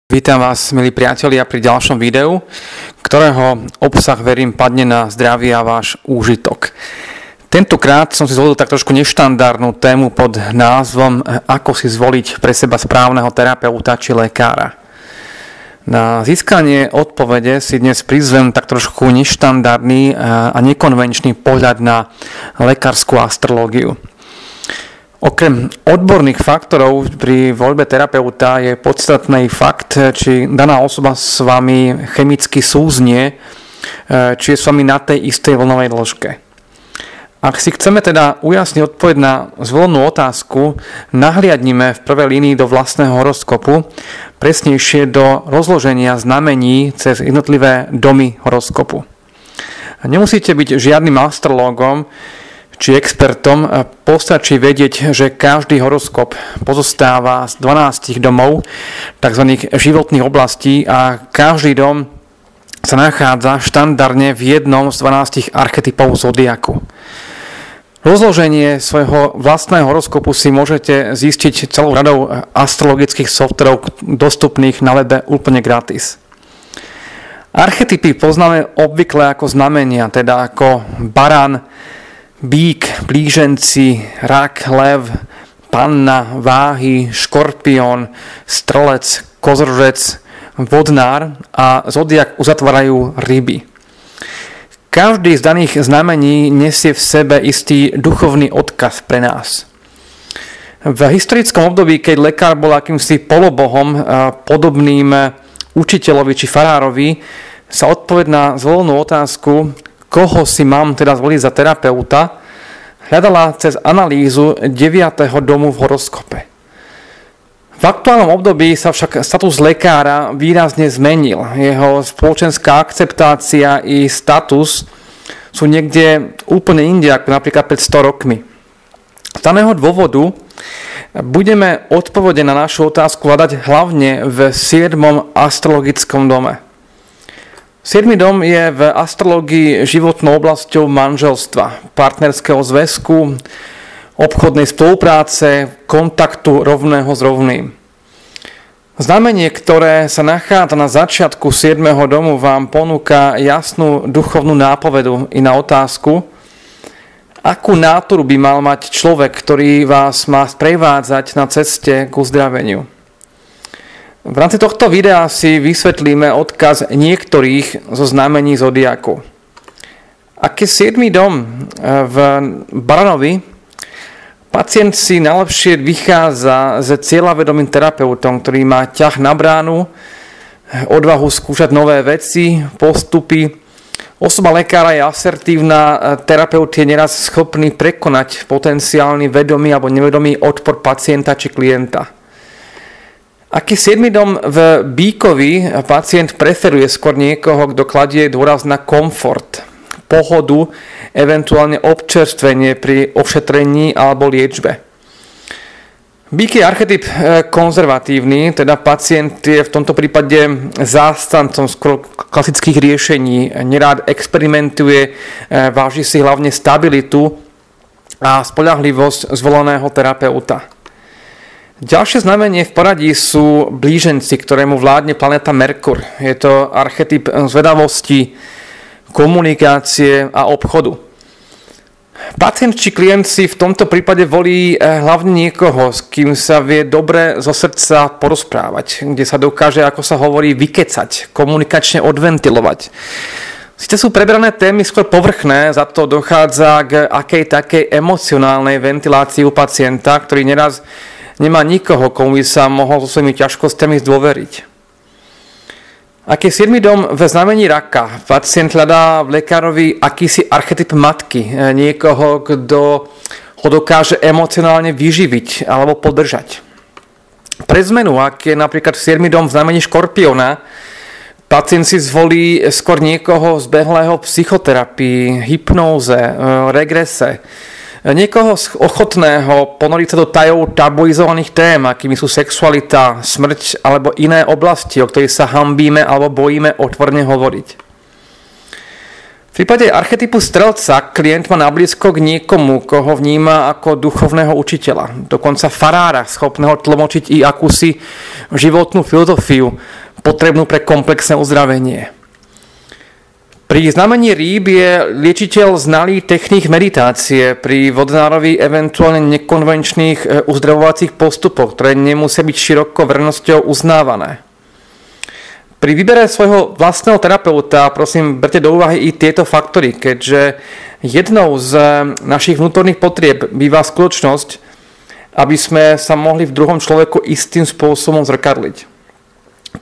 Vítam vás, milí priatelia, pri ďalšom videu, ktorého obsah, verím, padne na zdravie a váš úžitok. Tentokrát som si zvolil tak trošku neštandardnú tému pod názvom Ako si zvoliť pre seba správneho terapeuta či lekára. Na získanie odpovede si dnes prizvem tak trošku neštandardný a nekonvenčný pohľad na lekárskú astrológiu. Okrem odborných faktorov pri voľbe terapeuta je podstatný fakt, či daná osoba s vami chemicky súznie, či je s vami na tej istej vlnovej dĺžke. Ak si chceme teda ujasniť odpoveď na zvolenú otázku, nahliadnime v prvej línii do vlastného horoskopu, presnejšie do rozloženia znamení cez jednotlivé domy horoskopu. Nemusíte byť žiadnym astrológom či expertom, postačí vedieť, že každý horoskop pozostáva z 12 domov, tzv. Životných oblastí, a každý dom sa nachádza štandardne v jednom z 12 archetypov zodiaku. Rozloženie svojho vlastného horoskopu si môžete zistiť celou radou astrologických softverov dostupných na webe úplne gratis. Archetypy poznáme obvykle ako znamenia, teda ako barán, bík, blíženci, rak, lev, panna, váhy, škorpión, strelec, kozorožec, vodnár a zodiak uzatvárajú ryby. Každý z daných znamení nesie v sebe istý duchovný odkaz pre nás. V historickom období, keď lekár bol akýmsi polobohom podobným učiteľovi či farárovi, sa odpoveď na zvolenú otázku, koho si mám teda zvoliť za terapeuta, hľadala cez analýzu 9. domu v horoskope. V aktuálnom období sa však status lekára výrazne zmenil. Jeho spoločenská akceptácia i status sú niekde úplne inde, ako napríklad pred 100 rokmi. Z daného dôvodu budeme odpovede na našu otázku hľadať hlavne v 7. astrologickom dome. 7. dom je v astrológii životnou oblasťou manželstva, partnerského zväzku, obchodnej spolupráce, kontaktu rovného s rovným. Znamenie, ktoré sa nachádza na začiatku 7. domu, vám ponúka jasnú duchovnú nápovedu i na otázku, akú náturu by mal mať človek, ktorý vás má sprevádzať na ceste k uzdraveniu. V rámci tohto videa si vysvetlíme odkaz niektorých zo znamení zodiaku. Ak je 7. dom v Baranovi, pacient si najlepšie vychádza s cieľavedomým terapeutom, ktorý má ťah na bránu, odvahu skúšať nové veci, postupy. Osoba lekára je asertívna, terapeut je neraz schopný prekonať potenciálny vedomý alebo nevedomý odpor pacienta či klienta. Aký 7. dom v Bíkovi, pacient preferuje skôr niekoho, kto kladie dôraz na komfort, pohodu, eventuálne občerstvenie pri ošetrení alebo liečbe. Bík je archetyp konzervatívny, teda pacient je v tomto prípade zástancom skôr klasických riešení, nerád experimentuje, váži si hlavne stabilitu a spoľahlivosť zvoleného terapeuta. Ďalšie znamenie v poradí sú blíženci, ktorému vládne planéta Merkur. Je to archetyp zvedavosti, komunikácie a obchodu. Pacient či klient si v tomto prípade volí hlavne niekoho, s kým sa vie dobre zo srdca porozprávať, kde sa dokáže, ako sa hovorí, vykecať, komunikačne odventilovať. Sice sú prebrané témy skôr povrchné, za to dochádza k akej takej emocionálnej ventilácii u pacienta, ktorý neraz nemá nikoho, komu by sa mohol so svojimi ťažkosťami zdôveriť. Ak je 7. dom v znamení raka, pacient hľadá v lekárovi akýsi archetyp matky, niekoho, kto ho dokáže emocionálne vyživiť alebo podržať. Pre zmenu, ak je napríklad 7. dom v znamení škorpióna, pacient si zvolí skôr niekoho zbehlého psychoterapii, hypnóze, regrese, niekoho ochotného ponoriť sa do tajov tabuizovaných tém, akými sú sexualita, smrť alebo iné oblasti, o ktorých sa hanbíme alebo bojíme otvorene hovoriť. V prípade archetypu strelca klient má nablízko k niekomu, koho vníma ako duchovného učiteľa, dokonca farára, schopného tlmočiť i akúsi životnú filozofiu, potrebnú pre komplexné uzdravenie. Pri znamení rýb je liečiteľ znalý techník meditácie, pri vodnárovi eventuálne nekonvenčných uzdravovacích postupov, ktoré nemusia byť široko verejnosťou uznávané. Pri výbere svojho vlastného terapeuta prosím berte do úvahy i tieto faktory, keďže jednou z našich vnútorných potrieb býva skutočnosť, aby sme sa mohli v druhom človeku istým spôsobom zrkadliť.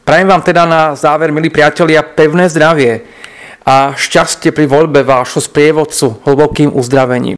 Prajem vám teda na záver, milí priatelia, pevné zdravie a šťastie pri voľbe vášho sprievodcu hlbokým uzdravením.